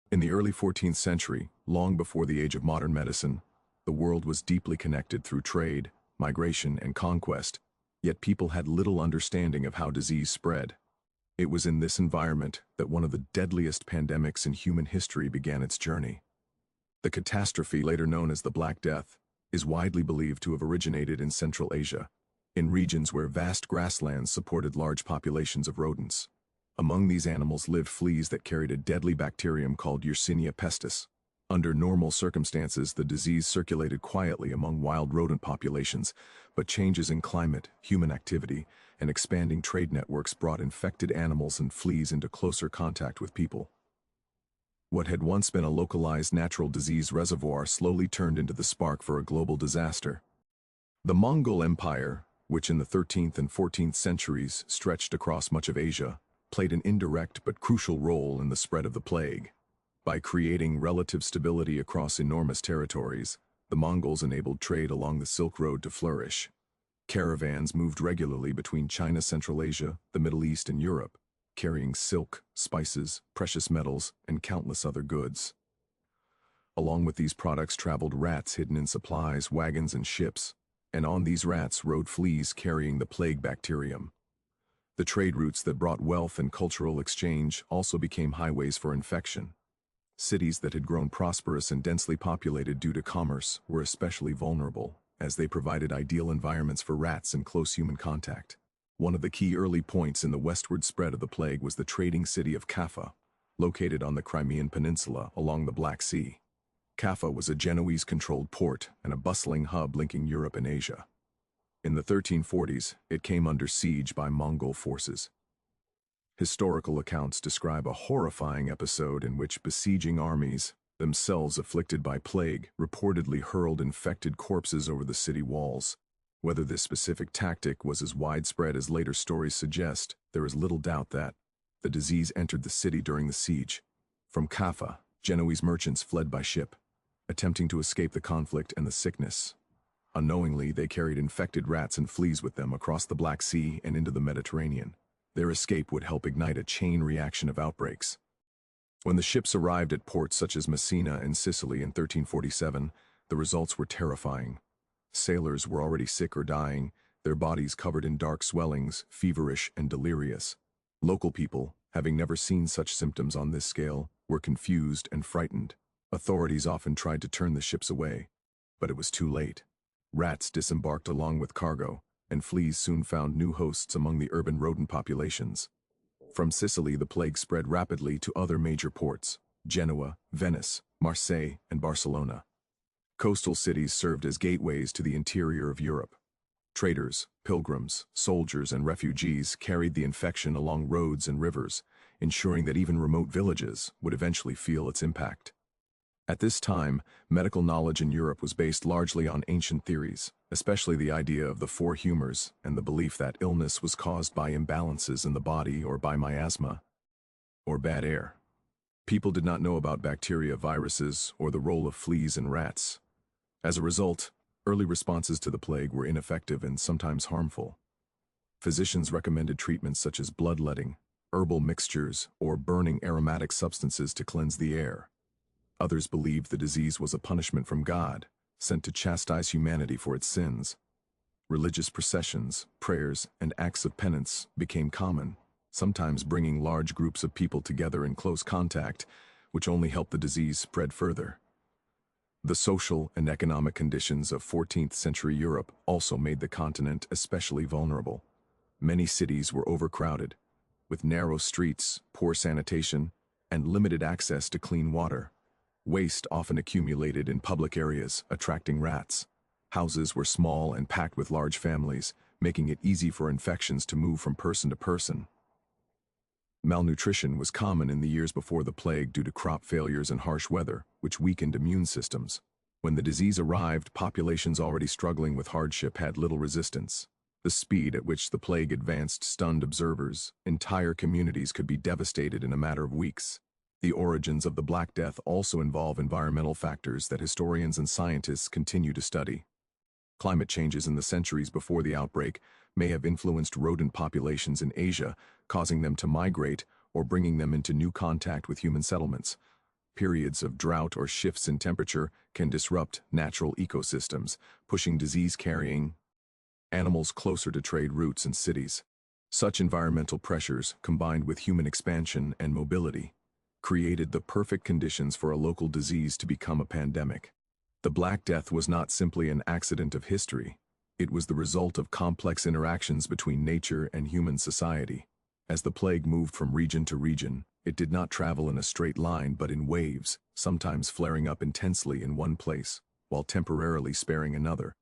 In the early 14th century, long before the age of modern medicine, the world was deeply connected through trade, migration, and conquest, yet people had little understanding of how disease spread. It was in this environment that one of the deadliest pandemics in human history began its journey. The catastrophe, later known as the Black Death, is widely believed to have originated in Central Asia, in regions where vast grasslands supported large populations of rodents. Among these animals lived fleas that carried a deadly bacterium called Yersinia pestis. Under normal circumstances, the disease circulated quietly among wild rodent populations, but changes in climate, human activity, and expanding trade networks brought infected animals and fleas into closer contact with people. What had once been a localized natural disease reservoir slowly turned into the spark for a global disaster. The Mongol Empire, which in the 13th and 14th centuries stretched across much of Asia, played an indirect but crucial role in the spread of the plague. By creating relative stability across enormous territories, the Mongols enabled trade along the Silk Road to flourish. Caravans moved regularly between China, Central Asia, the Middle East, and Europe, carrying silk, spices, precious metals, and countless other goods. Along with these products traveled rats hidden in supplies, wagons, and ships, and on these rats rode fleas carrying the plague bacterium. The trade routes that brought wealth and cultural exchange also became highways for infection. Cities that had grown prosperous and densely populated due to commerce were especially vulnerable, as they provided ideal environments for rats and close human contact. One of the key early points in the westward spread of the plague was the trading city of Kaffa, located on the Crimean Peninsula along the Black Sea. Kaffa was a Genoese-controlled port and a bustling hub linking Europe and Asia. In the 1340s, it came under siege by Mongol forces. Historical accounts describe a horrifying episode in which besieging armies, themselves afflicted by plague, reportedly hurled infected corpses over the city walls. Whether this specific tactic was as widespread as later stories suggest, there is little doubt that the disease entered the city during the siege. From Kaffa, Genoese merchants fled by ship, attempting to escape the conflict and the sickness. Unknowingly, they carried infected rats and fleas with them across the Black Sea and into the Mediterranean. Their escape would help ignite a chain reaction of outbreaks. When the ships arrived at ports such as Messina and Sicily in 1347, the results were terrifying. Sailors were already sick or dying, their bodies covered in dark swellings, feverish and delirious. Local people, having never seen such symptoms on this scale, were confused and frightened. Authorities often tried to turn the ships away, but it was too late. Rats disembarked along with cargo, and fleas soon found new hosts among the urban rodent populations. From Sicily, the plague spread rapidly to other major ports: Genoa, Venice, Marseille, and Barcelona. Coastal cities served as gateways to the interior of Europe. Traders, pilgrims, soldiers, and refugees carried the infection along roads and rivers, ensuring that even remote villages would eventually feel its impact. At this time, medical knowledge in Europe was based largely on ancient theories, especially the idea of the four humors and the belief that illness was caused by imbalances in the body or by miasma, or bad air. People did not know about bacteria, viruses, or the role of fleas and rats. As a result, early responses to the plague were ineffective and sometimes harmful. Physicians recommended treatments such as bloodletting, herbal mixtures, or burning aromatic substances to cleanse the air. Others believed the disease was a punishment from God, sent to chastise humanity for its sins. Religious processions, prayers, and acts of penance became common, sometimes bringing large groups of people together in close contact, which only helped the disease spread further. The social and economic conditions of 14th century Europe also made the continent especially vulnerable. Many cities were overcrowded, with narrow streets, poor sanitation, and limited access to clean water. Waste often accumulated in public areas, attracting rats. Houses were small and packed with large families, making it easy for infections to move from person to person. Malnutrition was common in the years before the plague due to crop failures and harsh weather, which weakened immune systems. When the disease arrived, populations already struggling with hardship had little resistance. The speed at which the plague advanced stunned observers. Entire communities could be devastated in a matter of weeks. The origins of the Black Death also involve environmental factors that historians and scientists continue to study. Climate changes in the centuries before the outbreak may have influenced rodent populations in Asia, causing them to migrate or bringing them into new contact with human settlements. Periods of drought or shifts in temperature can disrupt natural ecosystems, pushing disease-carrying animals closer to trade routes and cities. Such environmental pressures, combined with human expansion and mobility, created the perfect conditions for a local disease to become a pandemic. The Black Death was not simply an accident of history. It was the result of complex interactions between nature and human society. As the plague moved from region to region, it did not travel in a straight line but in waves, sometimes flaring up intensely in one place, while temporarily sparing another.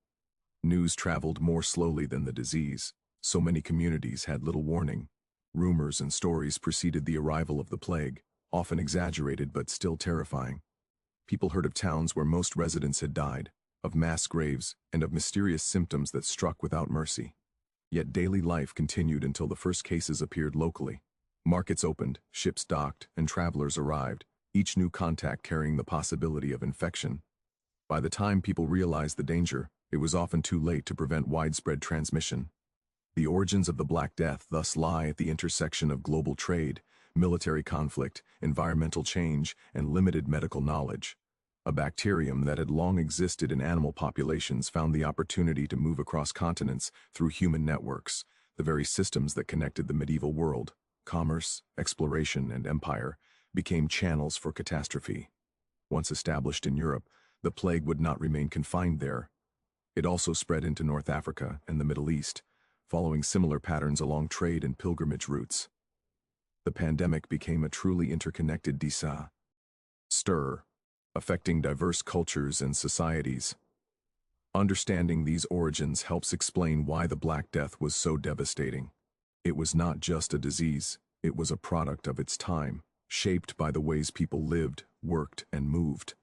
News traveled more slowly than the disease. So many communities had little warning. Rumors and stories preceded the arrival of the plague, often exaggerated but still terrifying. People heard of towns where most residents had died, of mass graves, and of mysterious symptoms that struck without mercy. Yet daily life continued until the first cases appeared locally. Markets opened, ships docked, and travelers arrived, each new contact carrying the possibility of infection. By the time people realized the danger, it was often too late to prevent widespread transmission. The origins of the Black Death thus lie at the intersection of global trade, military conflict, environmental change, and limited medical knowledge. A bacterium that had long existed in animal populations found the opportunity to move across continents through human networks, the very systems that connected the medieval world. Commerce, exploration, and empire became channels for catastrophe. Once established in Europe, the plague would not remain confined there. It also spread into North Africa and the Middle East, following similar patterns along trade and pilgrimage routes. The pandemic became a truly interconnected disaster, affecting diverse cultures and societies. Understanding these origins helps explain why the Black Death was so devastating. It was not just a disease, it was a product of its time, shaped by the ways people lived, worked, and moved.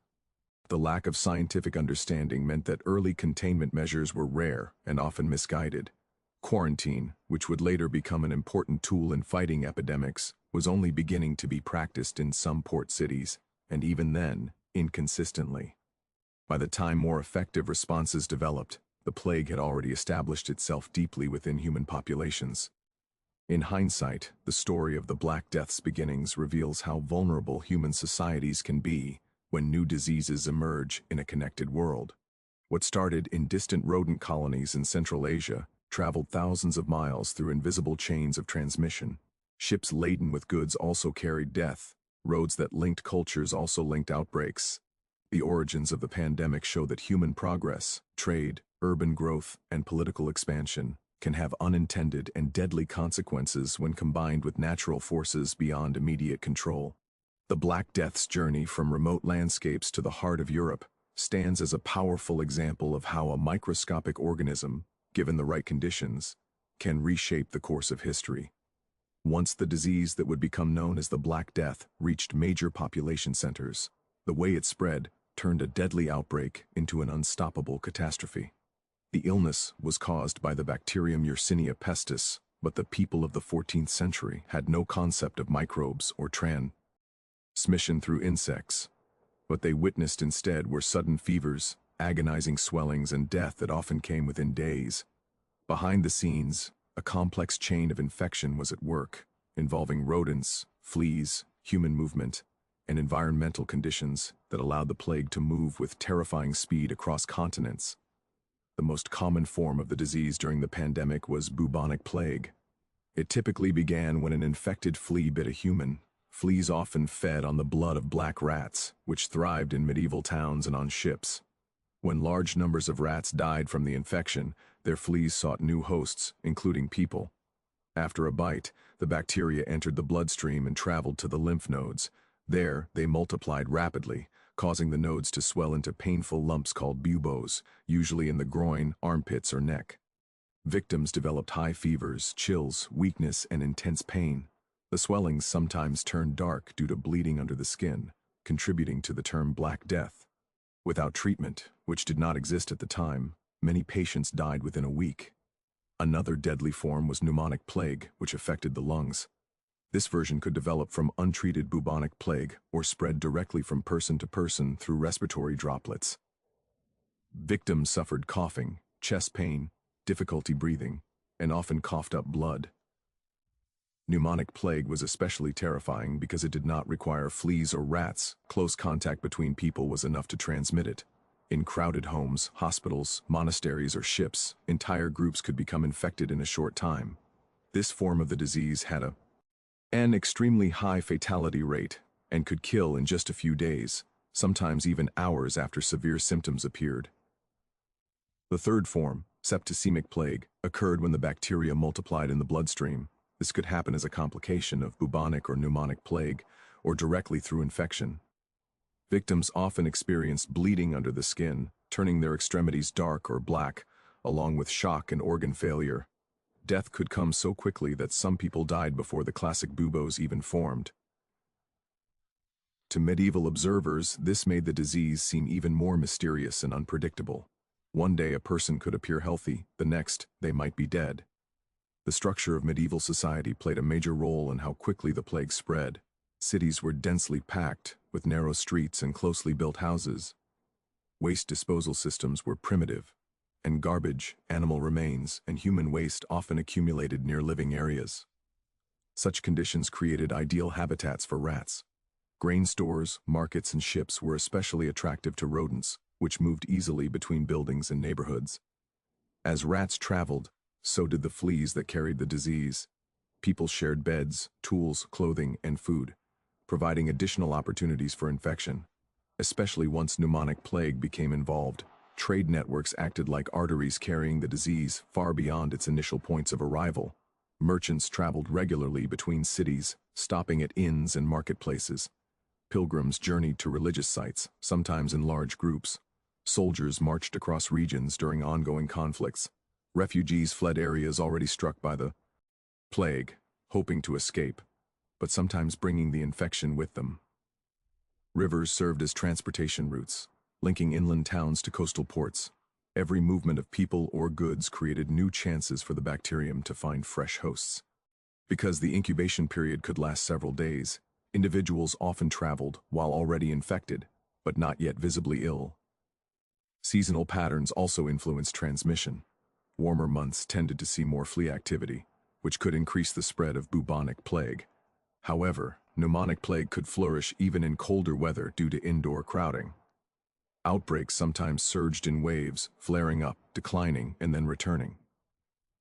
The lack of scientific understanding meant that early containment measures were rare and often misguided. Quarantine, which would later become an important tool in fighting epidemics, was only beginning to be practiced in some port cities, and even then, inconsistently. By the time more effective responses developed, the plague had already established itself deeply within human populations. In hindsight, the story of the Black Death's beginnings reveals how vulnerable human societies can be when new diseases emerge in a connected world. What started in distant rodent colonies in Central Asia traveled thousands of miles through invisible chains of transmission. Ships laden with goods also carried death. Roads that linked cultures also linked outbreaks. The origins of the pandemic show that human progress, trade, urban growth, and political expansion can have unintended and deadly consequences when combined with natural forces beyond immediate control. The Black Death's journey from remote landscapes to the heart of Europe stands as a powerful example of how a microscopic organism, given the right conditions, can reshape the course of history. Once the disease that would become known as the Black Death reached major population centers, the way it spread turned a deadly outbreak into an unstoppable catastrophe. The illness was caused by the bacterium Yersinia pestis, but the people of the 14th century had no concept of microbes or transmission through insects. What they witnessed instead were sudden fevers, agonizing swellings, and death that often came within days. Behind the scenes, a complex chain of infection was at work, involving rodents, fleas, human movement, and environmental conditions that allowed the plague to move with terrifying speed across continents. The most common form of the disease during the pandemic was bubonic plague. It typically began when an infected flea bit a human. Fleas often fed on the blood of black rats, which thrived in medieval towns and on ships. When large numbers of rats died from the infection, their fleas sought new hosts, including people. After a bite, the bacteria entered the bloodstream and traveled to the lymph nodes. There, they multiplied rapidly, causing the nodes to swell into painful lumps called buboes, usually in the groin, armpits, or neck. Victims developed high fevers, chills, weakness, and intense pain. The swellings sometimes turned dark due to bleeding under the skin, contributing to the term Black Death. Without treatment, which did not exist at the time, many patients died within a week. Another deadly form was pneumonic plague, which affected the lungs. This version could develop from untreated bubonic plague or spread directly from person to person through respiratory droplets. Victims suffered coughing, chest pain, difficulty breathing, and often coughed up blood. Pneumonic plague was especially terrifying because it did not require fleas or rats. Close contact between people was enough to transmit it. In crowded homes, hospitals, monasteries, or ships, entire groups could become infected in a short time. This form of the disease had an extremely high fatality rate and could kill in just a few days, sometimes even hours after severe symptoms appeared. The third form, septicemic plague, occurred when the bacteria multiplied in the bloodstream. This could happen as a complication of bubonic or pneumonic plague, or directly through infection. Victims often experienced bleeding under the skin, turning their extremities dark or black, along with shock and organ failure. Death could come so quickly that some people died before the classic buboes even formed. To medieval observers, this made the disease seem even more mysterious and unpredictable. One day a person could appear healthy, the next, they might be dead. The structure of medieval society played a major role in how quickly the plague spread. Cities were densely packed, with narrow streets and closely built houses. Waste disposal systems were primitive, and garbage, animal remains, and human waste often accumulated near living areas. Such conditions created ideal habitats for rats. Grain stores, markets, and ships were especially attractive to rodents, which moved easily between buildings and neighborhoods. As rats traveled, so did the fleas that carried the disease. People shared beds, tools, clothing, and food, providing additional opportunities for infection. Especially once pneumonic plague became involved, trade networks acted like arteries carrying the disease far beyond its initial points of arrival. Merchants traveled regularly between cities, stopping at inns and marketplaces. Pilgrims journeyed to religious sites, sometimes in large groups. Soldiers marched across regions during ongoing conflicts. Refugees fled areas already struck by the plague, hoping to escape, but sometimes bringing the infection with them. Rivers served as transportation routes, linking inland towns to coastal ports. Every movement of people or goods created new chances for the bacterium to find fresh hosts. Because the incubation period could last several days, individuals often traveled while already infected, but not yet visibly ill. Seasonal patterns also influenced transmission. Warmer months tended to see more flea activity, which could increase the spread of bubonic plague. However, pneumonic plague could flourish even in colder weather due to indoor crowding. Outbreaks sometimes surged in waves, flaring up, declining, and then returning.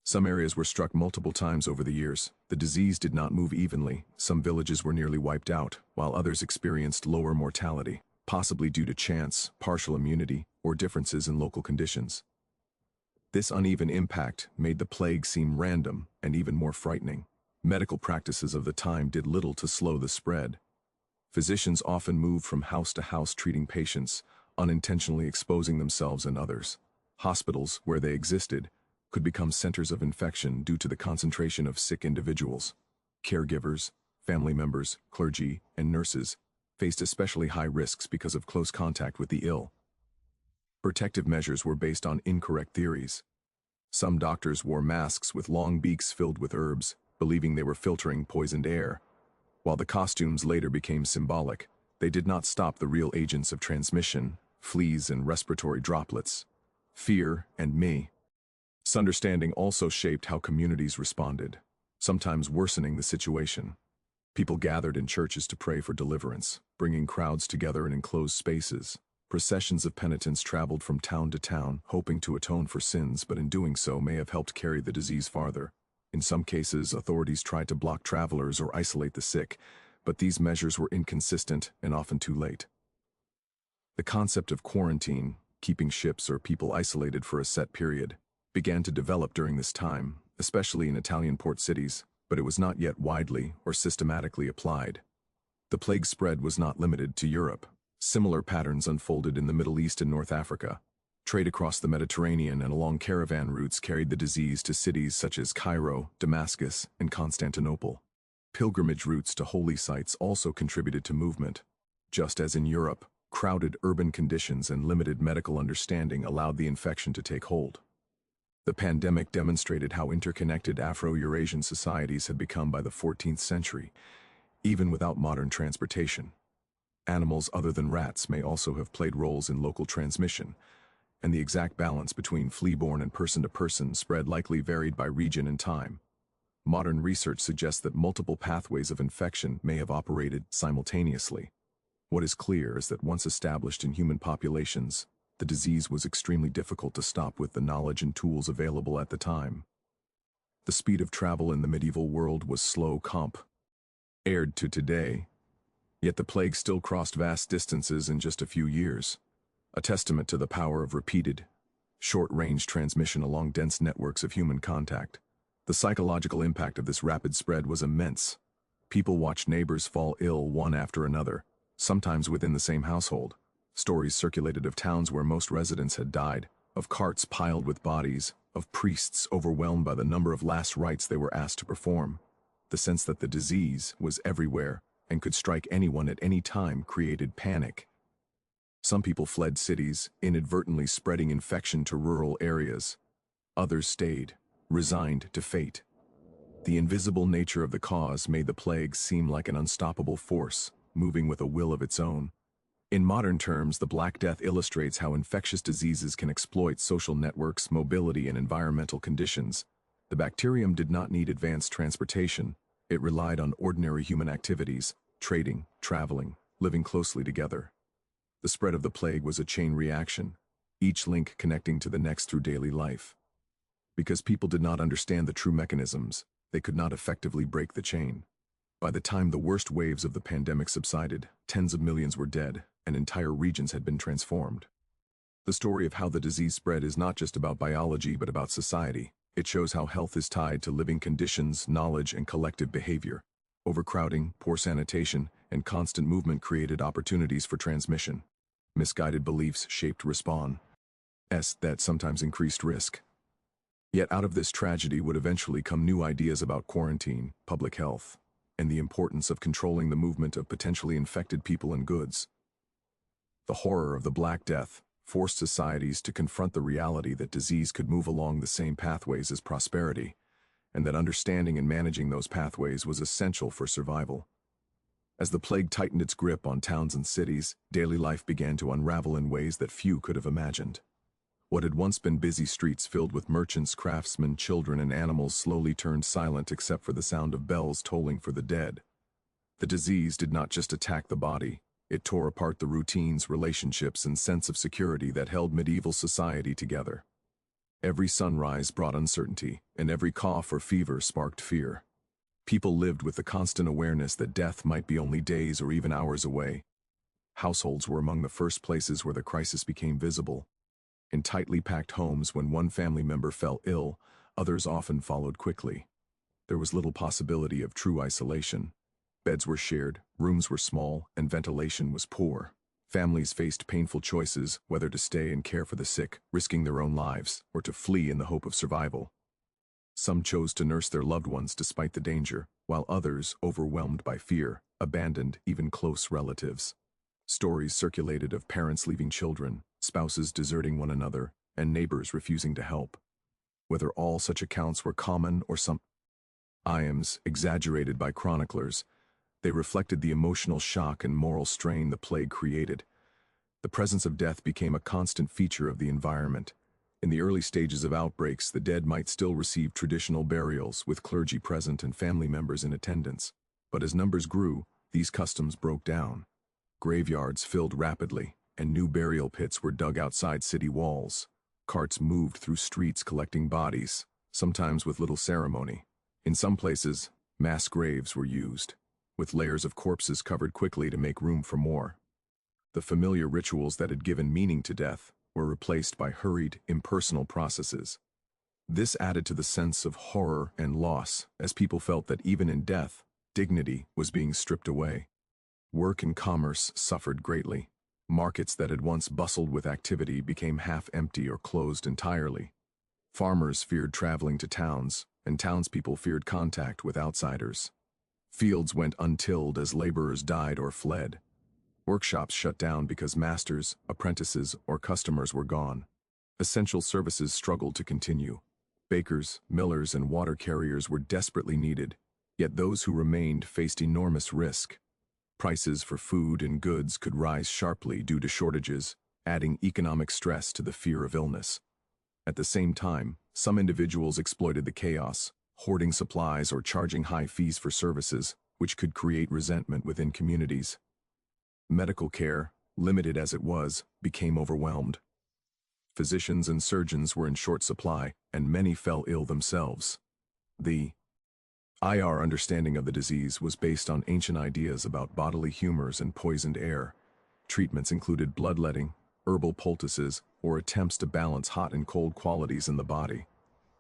Some areas were struck multiple times over the years. The disease did not move evenly. Some villages were nearly wiped out, while others experienced lower mortality, possibly due to chance, partial immunity, or differences in local conditions. This uneven impact made the plague seem random and even more frightening. Medical practices of the time did little to slow the spread. Physicians often moved from house to house treating patients, unintentionally exposing themselves and others. Hospitals, where they existed, could become centers of infection due to the concentration of sick individuals. Caregivers, family members, clergy, and nurses faced especially high risks because of close contact with the ill. Protective measures were based on incorrect theories. Some doctors wore masks with long beaks filled with herbs, believing they were filtering poisoned air. While the costumes later became symbolic, they did not stop the real agents of transmission, fleas and respiratory droplets. Fear and misunderstanding also shaped how communities responded, sometimes worsening the situation. People gathered in churches to pray for deliverance, bringing crowds together in enclosed spaces. Processions of penitents traveled from town to town, hoping to atone for sins, but in doing so may have helped carry the disease farther. In some cases, authorities tried to block travelers or isolate the sick, but these measures were inconsistent and often too late. The concept of quarantine, keeping ships or people isolated for a set period, began to develop during this time, especially in Italian port cities, but it was not yet widely or systematically applied. The plague spread was not limited to Europe. Similar patterns unfolded in the Middle East and North Africa. Trade across the Mediterranean and along caravan routes carried the disease to cities such as Cairo, Damascus, and Constantinople. Pilgrimage routes to holy sites also contributed to movement. Just as in Europe, crowded urban conditions and limited medical understanding allowed the infection to take hold. The pandemic demonstrated how interconnected Afro-Eurasian societies had become by the 14th century, even without modern transportation. Animals other than rats may also have played roles in local transmission, and the exact balance between flea-borne and person-to-person spread likely varied by region and time. Modern research suggests that multiple pathways of infection may have operated simultaneously. What is clear is that once established in human populations, the disease was extremely difficult to stop with the knowledge and tools available at the time. The speed of travel in the medieval world was slow compared to today, yet the plague still crossed vast distances in just a few years, a testament to the power of repeated, short-range transmission along dense networks of human contact. The psychological impact of this rapid spread was immense. People watched neighbors fall ill one after another, sometimes within the same household. Stories circulated of towns where most residents had died, of carts piled with bodies, of priests overwhelmed by the number of last rites they were asked to perform. The sense that the disease was everywhere and could strike anyone at any time created panic. Some people fled cities, inadvertently spreading infection to rural areas. Others stayed, resigned to fate. The invisible nature of the cause made the plague seem like an unstoppable force, moving with a will of its own. In modern terms, the Black Death illustrates how infectious diseases can exploit social networks, mobility, and environmental conditions. The bacterium did not need advanced transportation. It relied on ordinary human activities, trading, traveling, living closely together. The spread of the plague was a chain reaction, each link connecting to the next through daily life. Because people did not understand the true mechanisms, they could not effectively break the chain. By the time the worst waves of the pandemic subsided, tens of millions were dead, and entire regions had been transformed. The story of how the disease spread is not just about biology but about society. It shows how health is tied to living conditions, knowledge, and collective behavior. Overcrowding, poor sanitation, and constant movement created opportunities for transmission. Misguided beliefs shaped responses that sometimes increased risk. Yet out of this tragedy would eventually come new ideas about quarantine, public health, and the importance of controlling the movement of potentially infected people and goods. The horror of the Black Death forced societies to confront the reality that disease could move along the same pathways as prosperity, and that understanding and managing those pathways was essential for survival. As the plague tightened its grip on towns and cities, daily life began to unravel in ways that few could have imagined. What had once been busy streets filled with merchants, craftsmen, children, and animals slowly turned silent except for the sound of bells tolling for the dead. The disease did not just attack the body, it tore apart the routines, relationships, and sense of security that held medieval society together. Every sunrise brought uncertainty, and every cough or fever sparked fear. People lived with the constant awareness that death might be only days or even hours away. Households were among the first places where the crisis became visible. In tightly packed homes, when one family member fell ill, others often followed quickly. There was little possibility of true isolation. Beds were shared, rooms were small, and ventilation was poor. Families faced painful choices whether to stay and care for the sick, risking their own lives, or to flee in the hope of survival. Some chose to nurse their loved ones despite the danger, while others, overwhelmed by fear, abandoned even close relatives. Stories circulated of parents leaving children, spouses deserting one another, and neighbors refusing to help. Whether all such accounts were common or sometimes exaggerated by chroniclers, they reflected the emotional shock and moral strain the plague created. The presence of death became a constant feature of the environment. In the early stages of outbreaks, the dead might still receive traditional burials, with clergy present and family members in attendance. But as numbers grew, these customs broke down. Graveyards filled rapidly, and new burial pits were dug outside city walls. Carts moved through streets collecting bodies, sometimes with little ceremony. In some places, mass graves were used, with layers of corpses covered quickly to make room for more. The familiar rituals that had given meaning to death were replaced by hurried, impersonal processes. This added to the sense of horror and loss, as people felt that even in death, dignity was being stripped away. Work and commerce suffered greatly. Markets that had once bustled with activity became half empty or closed entirely. Farmers feared traveling to towns, and townspeople feared contact with outsiders. Fields went untilled as laborers died or fled. Workshops shut down because masters, apprentices, or customers were gone. Essential services struggled to continue. Bakers, millers, and water carriers were desperately needed, yet those who remained faced enormous risk. Prices for food and goods could rise sharply due to shortages, adding economic stress to the fear of illness. At the same time, some individuals exploited the chaos, hoarding supplies or charging high fees for services, which could create resentment within communities. Medical care, limited as it was, became overwhelmed. Physicians and surgeons were in short supply, and many fell ill themselves. The IR understanding of the disease was based on ancient ideas about bodily humors and poisoned air. Treatments included bloodletting, herbal poultices, or attempts to balance hot and cold qualities in the body.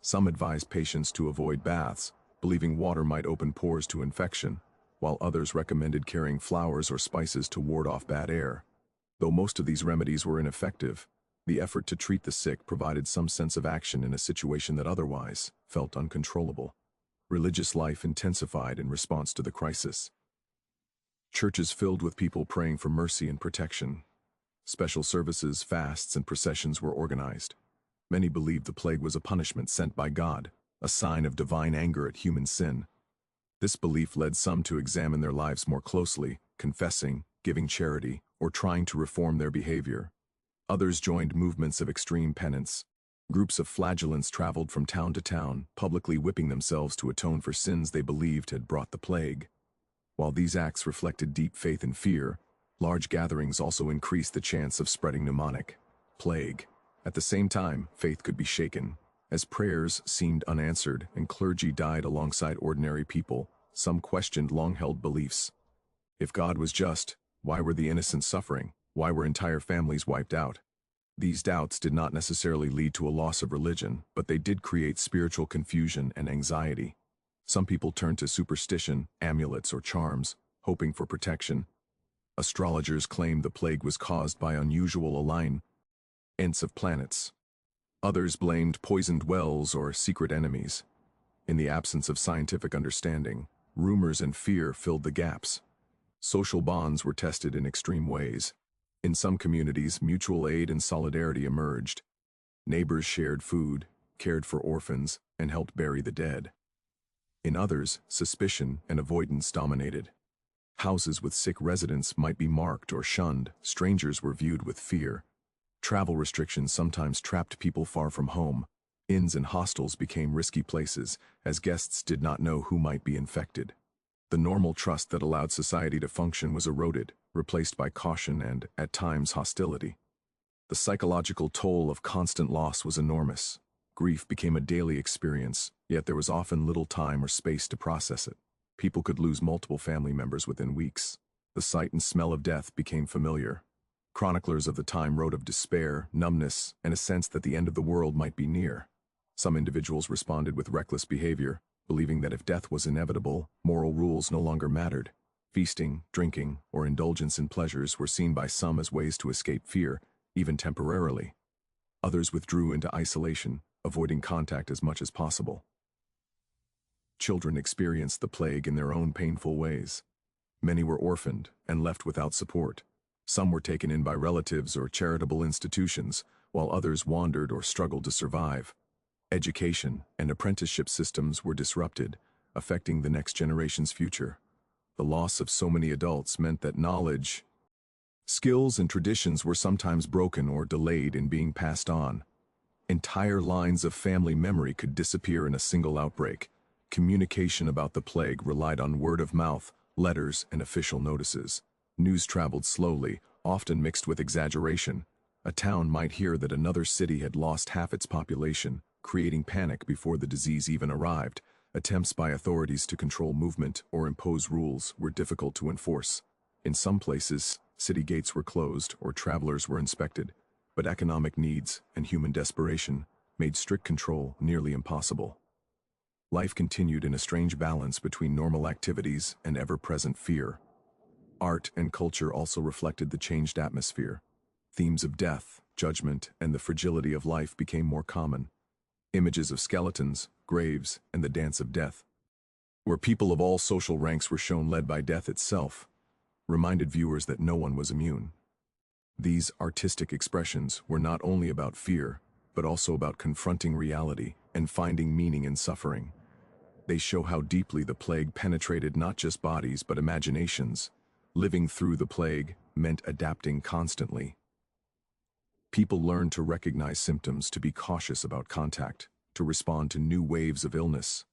Some advised patients to avoid baths, believing water might open pores to infection, while others recommended carrying flowers or spices to ward off bad air. Though most of these remedies were ineffective, the effort to treat the sick provided some sense of action in a situation that otherwise felt uncontrollable. Religious life intensified in response to the crisis. Churches filled with people praying for mercy and protection. Special services, fasts, and processions were organized. Many believed the plague was a punishment sent by God, a sign of divine anger at human sin. This belief led some to examine their lives more closely, confessing, giving charity, or trying to reform their behavior. Others joined movements of extreme penance. Groups of flagellants traveled from town to town, publicly whipping themselves to atone for sins they believed had brought the plague. While these acts reflected deep faith and fear, large gatherings also increased the chance of spreading pneumonic plague. At the same time, faith could be shaken. As prayers seemed unanswered and clergy died alongside ordinary people, some questioned long-held beliefs. If God was just, why were the innocent suffering? Why were entire families wiped out? These doubts did not necessarily lead to a loss of religion, but they did create spiritual confusion and anxiety. Some people turned to superstition, amulets, or charms, hoping for protection. Astrologers claimed the plague was caused by unusual alignments of planets. Others blamed poisoned wells or secret enemies. In the absence of scientific understanding, rumors and fear filled the gaps. Social bonds were tested in extreme ways. In some communities, mutual aid and solidarity emerged. Neighbors shared food, cared for orphans, and helped bury the dead. In others, suspicion and avoidance dominated. Houses with sick residents might be marked or shunned. Strangers were viewed with fear. Travel restrictions sometimes trapped people far from home. Inns and hostels became risky places, as guests did not know who might be infected. The normal trust that allowed society to function was eroded, replaced by caution and, at times, hostility. The psychological toll of constant loss was enormous. Grief became a daily experience, yet there was often little time or space to process it. People could lose multiple family members within weeks. The sight and smell of death became familiar. Chroniclers of the time wrote of despair, numbness, and a sense that the end of the world might be near. Some individuals responded with reckless behavior, believing that if death was inevitable, moral rules no longer mattered. Feasting, drinking, or indulgence in pleasures were seen by some as ways to escape fear, even temporarily. Others withdrew into isolation, avoiding contact as much as possible. Children experienced the plague in their own painful ways. Many were orphaned and left without support. Some were taken in by relatives or charitable institutions, while others wandered or struggled to survive. Education and apprenticeship systems were disrupted, affecting the next generation's future. The loss of so many adults meant that knowledge, skills, and traditions were sometimes broken or delayed in being passed on. Entire lines of family memory could disappear in a single outbreak. Communication about the plague relied on word of mouth, letters, and official notices. News traveled slowly, often mixed with exaggeration. A town might hear that another city had lost half its population, creating panic before the disease even arrived. Attempts by authorities to control movement or impose rules were difficult to enforce. In some places, city gates were closed or travelers were inspected, but economic needs and human desperation made strict control nearly impossible. Life continued in a strange balance between normal activities and ever-present fear. Art and culture also reflected the changed atmosphere. Themes of death, judgment, and the fragility of life became more common. Images of skeletons, graves, and the dance of death, where people of all social ranks were shown led by death itself, reminded viewers that no one was immune. These artistic expressions were not only about fear, but also about confronting reality and finding meaning in suffering. They show how deeply the plague penetrated not just bodies but imaginations. Living through the plague meant adapting constantly. People learned to recognize symptoms, to be cautious about contact, to respond to new waves of illness.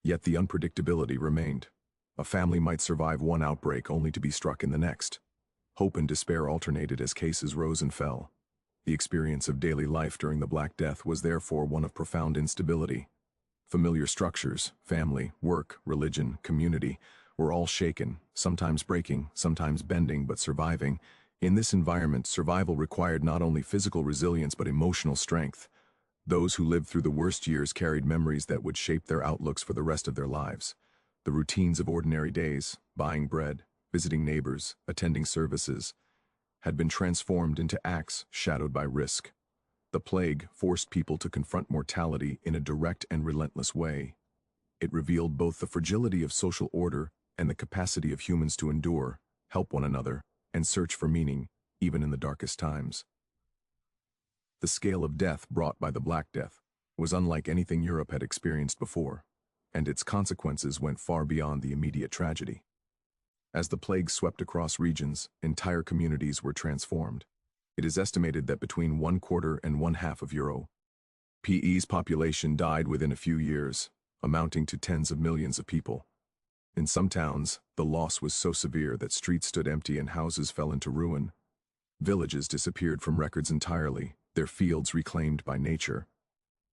Yet the unpredictability remained. A family might survive one outbreak only to be struck in the next. Hope and despair alternated as cases rose and fell. The experience of daily life during the Black Death was therefore one of profound instability. Familiar structures, family, work, religion, community, were all shaken, sometimes breaking, sometimes bending, but surviving. In this environment, survival required not only physical resilience but emotional strength. Those who lived through the worst years carried memories that would shape their outlooks for the rest of their lives. The routines of ordinary days, buying bread, visiting neighbors, attending services, had been transformed into acts shadowed by risk. The plague forced people to confront mortality in a direct and relentless way. It revealed both the fragility of social order and the capacity of humans to endure, help one another, and search for meaning, even in the darkest times. The scale of death brought by the Black Death was unlike anything Europe had experienced before, and its consequences went far beyond the immediate tragedy. As the plague swept across regions, entire communities were transformed. It is estimated that between 1/4 and 1/2 of Europe's population died within a few years, amounting to tens of millions of people. In some towns, the loss was so severe that streets stood empty and houses fell into ruin. Villages disappeared from records entirely, their fields reclaimed by nature.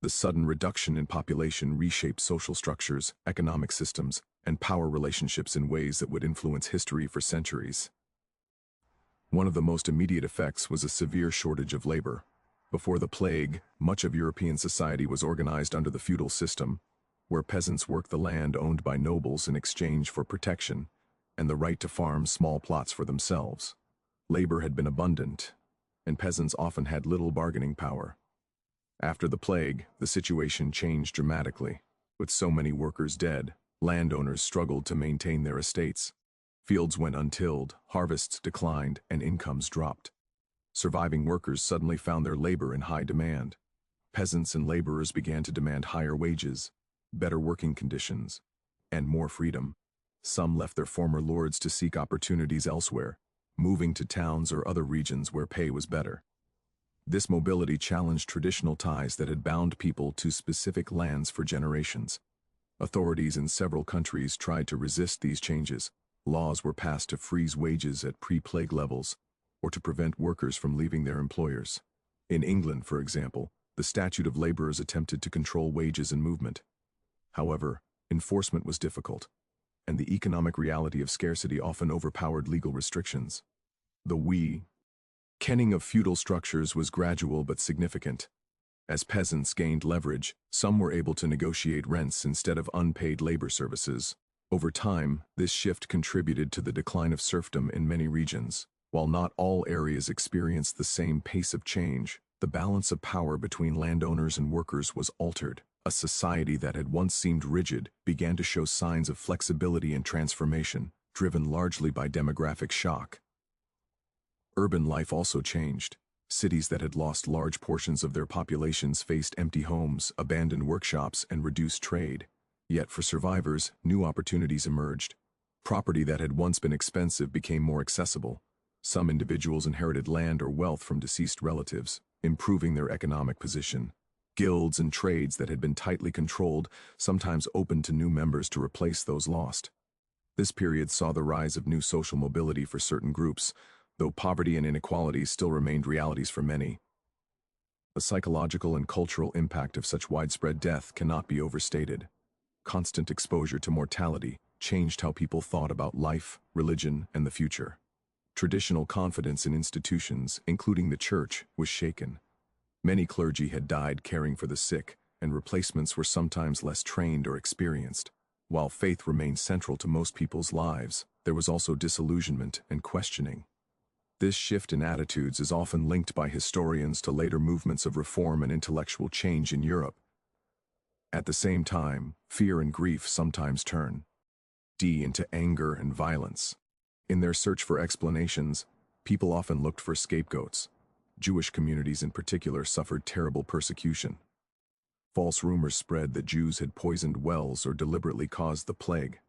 The sudden reduction in population reshaped social structures, economic systems, and power relationships in ways that would influence history for centuries. One of the most immediate effects was a severe shortage of labor. Before the plague, much of European society was organized under the feudal system, where peasants worked the land owned by nobles in exchange for protection and the right to farm small plots for themselves. Labor had been abundant, and peasants often had little bargaining power. After the plague, the situation changed dramatically. With so many workers dead, landowners struggled to maintain their estates. Fields went untilled, harvests declined, and incomes dropped. Surviving workers suddenly found their labor in high demand. Peasants and laborers began to demand higher wages, better working conditions, and more freedom. Some left their former lords to seek opportunities elsewhere, moving to towns or other regions where pay was better. This mobility challenged traditional ties that had bound people to specific lands for generations. Authorities in several countries tried to resist these changes. Laws were passed to freeze wages at pre-plague levels, or to prevent workers from leaving their employers. In England, for example, the Statute of Labourers attempted to control wages and movement. However, enforcement was difficult, and the economic reality of scarcity often overpowered legal restrictions. The weakening of feudal structures was gradual but significant. As peasants gained leverage, some were able to negotiate rents instead of unpaid labor services. Over time, this shift contributed to the decline of serfdom in many regions. While not all areas experienced the same pace of change, the balance of power between landowners and workers was altered. A society that had once seemed rigid began to show signs of flexibility and transformation, driven largely by demographic shock. Urban life also changed. Cities that had lost large portions of their populations faced empty homes, abandoned workshops, and reduced trade. Yet for survivors, new opportunities emerged. Property that had once been expensive became more accessible. Some individuals inherited land or wealth from deceased relatives, improving their economic position. Guilds and trades that had been tightly controlled sometimes opened to new members to replace those lost. This period saw the rise of new social mobility for certain groups, though poverty and inequality still remained realities for many. The psychological and cultural impact of such widespread death cannot be overstated. Constant exposure to mortality changed how people thought about life, religion, and the future. Traditional confidence in institutions, including the church, was shaken. Many clergy had died caring for the sick, and replacements were sometimes less trained or experienced. While faith remained central to most people's lives, there was also disillusionment and questioning. This shift in attitudes is often linked by historians to later movements of reform and intellectual change in Europe. At the same time, fear and grief sometimes turn into anger and violence. In their search for explanations, people often looked for scapegoats. Jewish communities in particular suffered terrible persecution. False rumors spread that Jews had poisoned wells or deliberately caused the plague.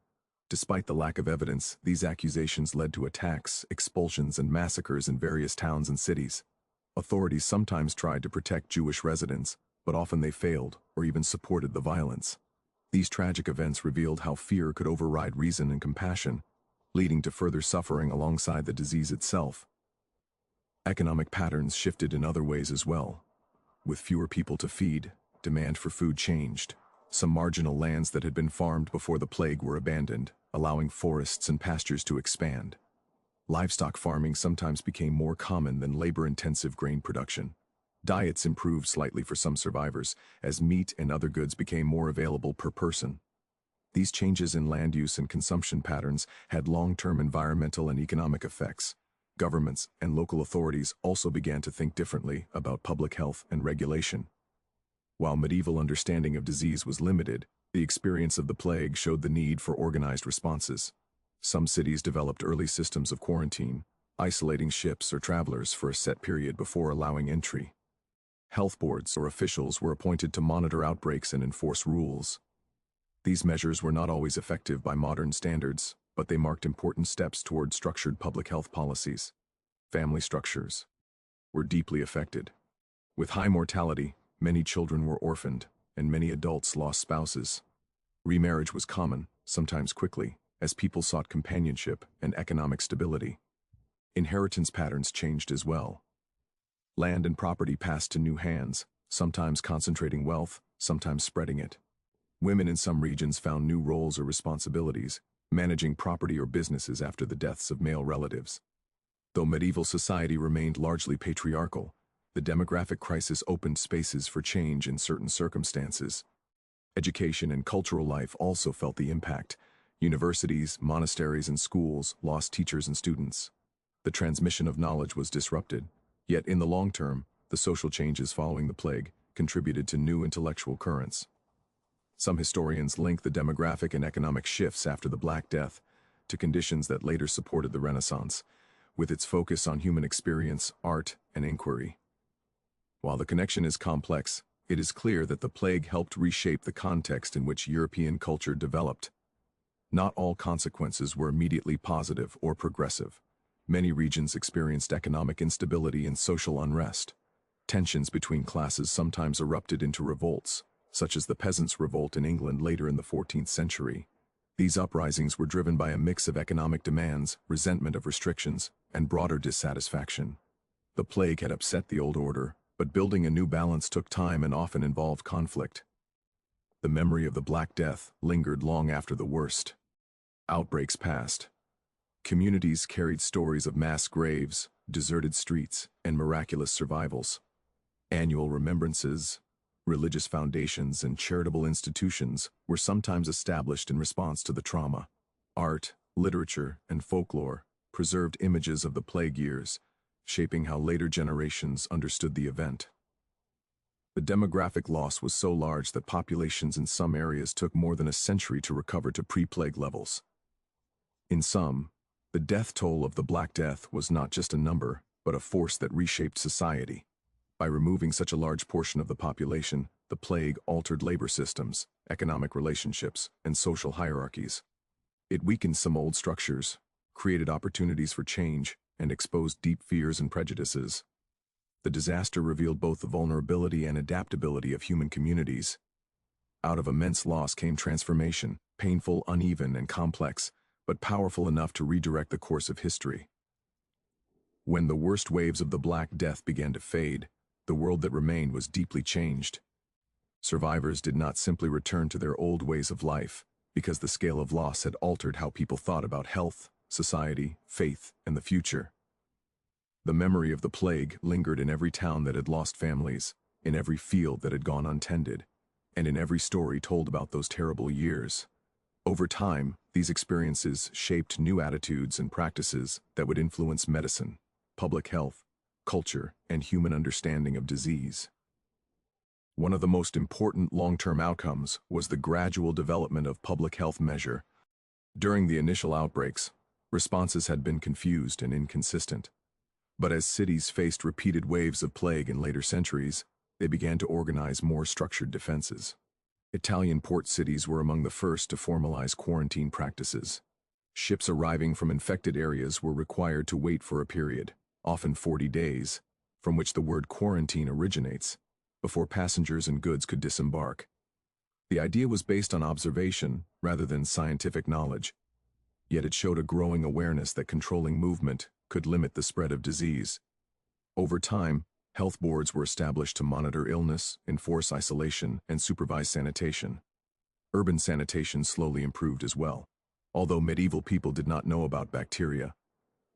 Despite the lack of evidence, these accusations led to attacks, expulsions, and massacres in various towns and cities. Authorities sometimes tried to protect Jewish residents, but often they failed or even supported the violence. These tragic events revealed how fear could override reason and compassion, leading to further suffering alongside the disease itself. Economic patterns shifted in other ways as well. With fewer people to feed, demand for food changed. Some marginal lands that had been farmed before the plague were abandoned, allowing forests and pastures to expand. Livestock farming sometimes became more common than labor-intensive grain production. Diets improved slightly for some survivors, as meat and other goods became more available per person. These changes in land use and consumption patterns had long-term environmental and economic effects. Governments and local authorities also began to think differently about public health and regulation. While medieval understanding of disease was limited, the experience of the plague showed the need for organized responses. Some cities developed early systems of quarantine, isolating ships or travelers for a set period before allowing entry. Health boards or officials were appointed to monitor outbreaks and enforce rules. These measures were not always effective by modern standards, but they marked important steps toward structured public health policies. Family structures were deeply affected. With high mortality, many children were orphaned, and many adults lost spouses. Remarriage was common, sometimes quickly, as people sought companionship and economic stability. Inheritance patterns changed as well. Land and property passed to new hands, sometimes concentrating wealth, sometimes spreading it. Women in some regions found new roles or responsibilities, managing property or businesses after the deaths of male relatives. Though medieval society remained largely patriarchal, the demographic crisis opened spaces for change in certain circumstances. Education and cultural life also felt the impact. Universities, monasteries, and schools lost teachers and students. The transmission of knowledge was disrupted. Yet in the long term, the social changes following the plague contributed to new intellectual currents. Some historians link the demographic and economic shifts after the Black Death to conditions that later supported the Renaissance, with its focus on human experience, art, and inquiry. While the connection is complex, it is clear that the plague helped reshape the context in which European culture developed. Not all consequences were immediately positive or progressive. Many regions experienced economic instability and social unrest. Tensions between classes sometimes erupted into revolts, such as the Peasants' Revolt in England later in the 14th century. These uprisings were driven by a mix of economic demands, resentment of restrictions, and broader dissatisfaction. The plague had upset the old order, but building a new balance took time and often involved conflict. The memory of the Black Death lingered long after the worst. Outbreaks passed. Communities carried stories of mass graves, deserted streets, and miraculous survivals. Annual remembrances, religious foundations, and charitable institutions were sometimes established in response to the trauma. Art, literature, and folklore preserved images of the plague years, shaping how later generations understood the event. The demographic loss was so large that populations in some areas took more than a century to recover to pre-plague levels. In some, the death toll of the Black Death was not just a number, but a force that reshaped society. By removing such a large portion of the population, the plague altered labor systems, economic relationships, and social hierarchies. It weakened some old structures, created opportunities for change, and exposed deep fears and prejudices. The disaster revealed both the vulnerability and adaptability of human communities. Out of immense loss came transformation, painful, uneven, and complex, but powerful enough to redirect the course of history. When the worst waves of the Black Death began to fade, the world that remained was deeply changed. Survivors did not simply return to their old ways of life, because the scale of loss had altered how people thought about health, society, faith, and the future. The memory of the plague lingered in every town that had lost families, in every field that had gone untended, and in every story told about those terrible years. Over time, these experiences shaped new attitudes and practices that would influence medicine, public health, culture, and human understanding of disease. One of the most important long-term outcomes was the gradual development of public health measure. During the initial outbreaks, responses had been confused and inconsistent. But as cities faced repeated waves of plague in later centuries, they began to organize more structured defenses. Italian port cities were among the first to formalize quarantine practices. Ships arriving from infected areas were required to wait for a period, often 40 days, from which the word quarantine originates, before passengers and goods could disembark. The idea was based on observation rather than scientific knowledge, yet it showed a growing awareness that controlling movement could limit the spread of disease. Over time, health boards were established to monitor illness, enforce isolation, and supervise sanitation. Urban sanitation slowly improved as well. Although medieval people did not know about bacteria,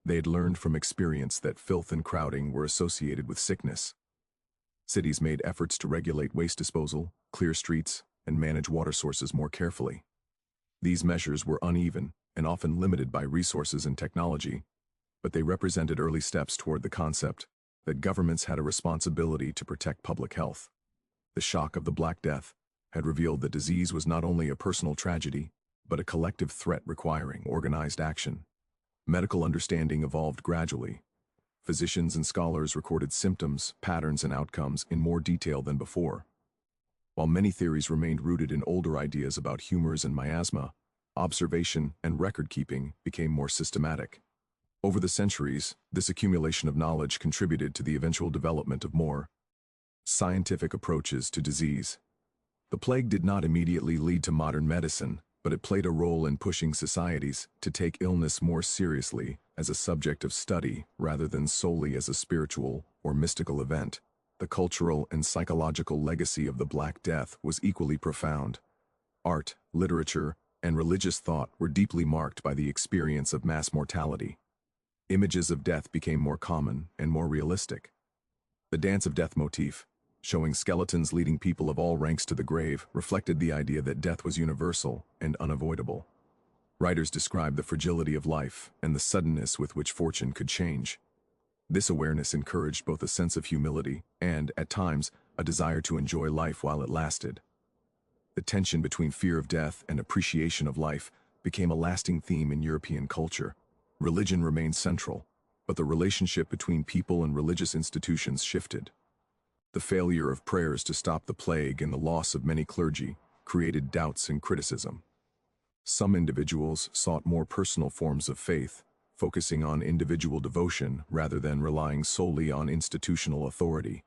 they had learned from experience that filth and crowding were associated with sickness. Cities made efforts to regulate waste disposal, clear streets, and manage water sources more carefully. These measures were uneven and often limited by resources and technology, but they represented early steps toward the concept that governments had a responsibility to protect public health. The shock of the Black Death had revealed that disease was not only a personal tragedy, but a collective threat requiring organized action. Medical understanding evolved gradually. Physicians and scholars recorded symptoms, patterns, and outcomes in more detail than before. While many theories remained rooted in older ideas about humors and miasma, observation and record-keeping became more systematic. Over the centuries, this accumulation of knowledge contributed to the eventual development of more scientific approaches to disease. The plague did not immediately lead to modern medicine, but it played a role in pushing societies to take illness more seriously as a subject of study rather than solely as a spiritual or mystical event. The cultural and psychological legacy of the Black Death was equally profound. Art, literature, and religious thought were deeply marked by the experience of mass mortality. Images of death became more common and more realistic. The dance of death motif, showing skeletons leading people of all ranks to the grave, reflected the idea that death was universal and unavoidable. Writers described the fragility of life and the suddenness with which fortune could change. This awareness encouraged both a sense of humility and, at times, a desire to enjoy life while it lasted. The tension between fear of death and appreciation of life became a lasting theme in European culture. Religion remained central, but the relationship between people and religious institutions shifted. The failure of prayers to stop the plague and the loss of many clergy created doubts and criticism. Some individuals sought more personal forms of faith, focusing on individual devotion rather than relying solely on institutional authority.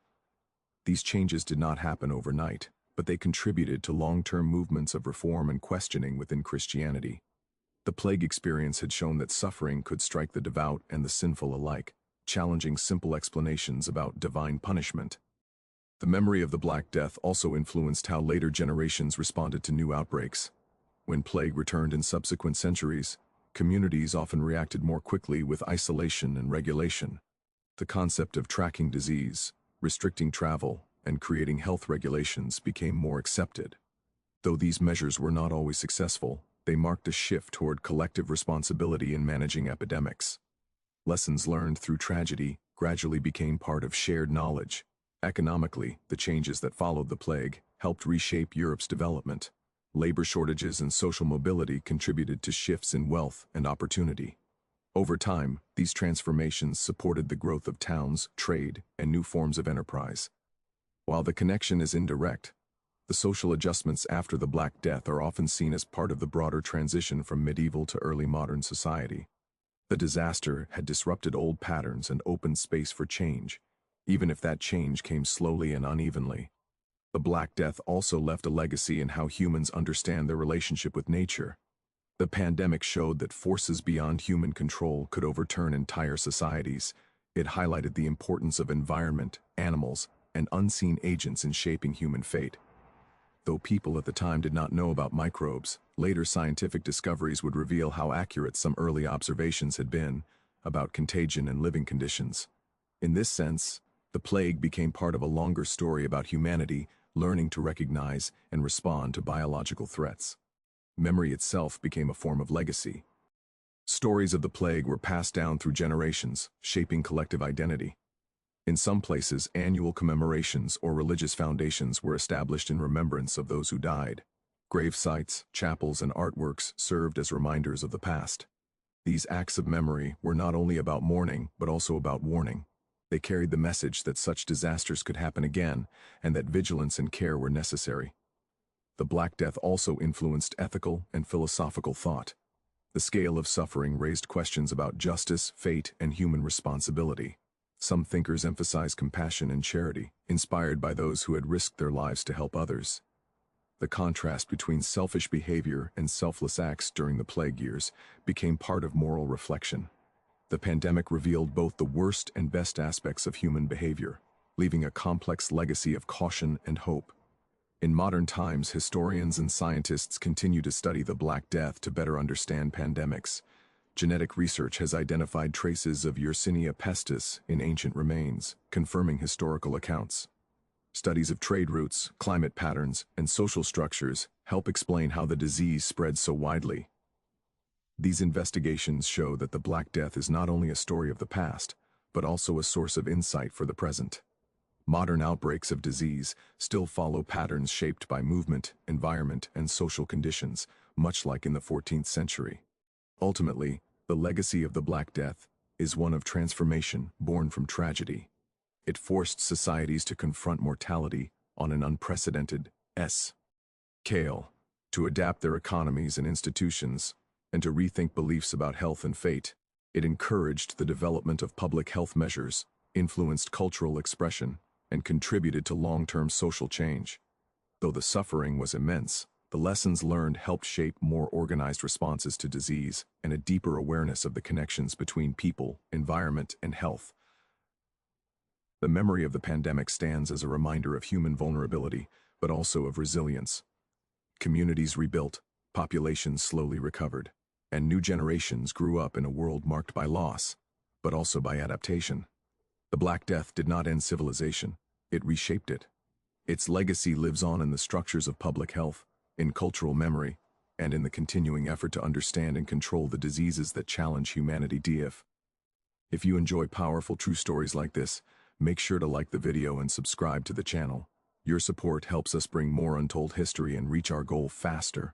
These changes did not happen overnight, but they contributed to long-term movements of reform and questioning within Christianity. The plague experience had shown that suffering could strike the devout and the sinful alike, challenging simple explanations about divine punishment. The memory of the Black Death also influenced how later generations responded to new outbreaks. When plague returned in subsequent centuries, communities often reacted more quickly with isolation and regulation. The concept of tracking disease, restricting travel, and creating health regulations became more accepted. Though these measures were not always successful, they marked a shift toward collective responsibility in managing epidemics. Lessons learned through tragedy gradually became part of shared knowledge. Economically, the changes that followed the plague helped reshape Europe's development. Labor shortages and social mobility contributed to shifts in wealth and opportunity. Over time, these transformations supported the growth of towns, trade, and new forms of enterprise. While the connection is indirect, the social adjustments after the Black Death are often seen as part of the broader transition from medieval to early modern society. The disaster had disrupted old patterns and opened space for change, even if that change came slowly and unevenly. The Black Death also left a legacy in how humans understand their relationship with nature. The pandemic showed that forces beyond human control could overturn entire societies. It highlighted the importance of environment, animals, and unseen agents in shaping human fate. Though people at the time did not know about microbes, later scientific discoveries would reveal how accurate some early observations had been about contagion and living conditions. In this sense, the plague became part of a longer story about humanity learning to recognize and respond to biological threats. Memory itself became a form of legacy. Stories of the plague were passed down through generations, shaping collective identity. In some places, annual commemorations or religious foundations were established in remembrance of those who died. Grave sites, chapels, and artworks served as reminders of the past. These acts of memory were not only about mourning, but also about warning. They carried the message that such disasters could happen again, and that vigilance and care were necessary. The Black Death also influenced ethical and philosophical thought. The scale of suffering raised questions about justice, fate, and human responsibility. Some thinkers emphasized compassion and charity, inspired by those who had risked their lives to help others. The contrast between selfish behavior and selfless acts during the plague years became part of moral reflection. The pandemic revealed both the worst and best aspects of human behavior, leaving a complex legacy of caution and hope. In modern times, historians and scientists continue to study the Black Death to better understand pandemics. Genetic research has identified traces of Yersinia pestis in ancient remains, confirming historical accounts. Studies of trade routes, climate patterns, and social structures help explain how the disease spread so widely. These investigations show that the Black Death is not only a story of the past, but also a source of insight for the present. Modern outbreaks of disease still follow patterns shaped by movement, environment, and social conditions, much like in the 14th century. Ultimately, the legacy of the Black Death is one of transformation born from tragedy. It forced societies to confront mortality on an unprecedented scale, to adapt their economies and institutions, and to rethink beliefs about health and fate. It encouraged the development of public health measures, influenced cultural expression, and contributed to long-term social change. Though the suffering was immense, the lessons learned helped shape more organized responses to disease and a deeper awareness of the connections between people, environment, and health. The memory of the pandemic stands as a reminder of human vulnerability, but also of resilience. Communities rebuilt, populations slowly recovered, and new generations grew up in a world marked by loss, but also by adaptation. The Black Death did not end civilization, it reshaped it. Its legacy lives on in the structures of public health, in cultural memory, and in the continuing effort to understand and control the diseases that challenge humanity. If you enjoy powerful true stories like this, make sure to like the video and subscribe to the channel. Your support helps us bring more untold history and reach our goal faster.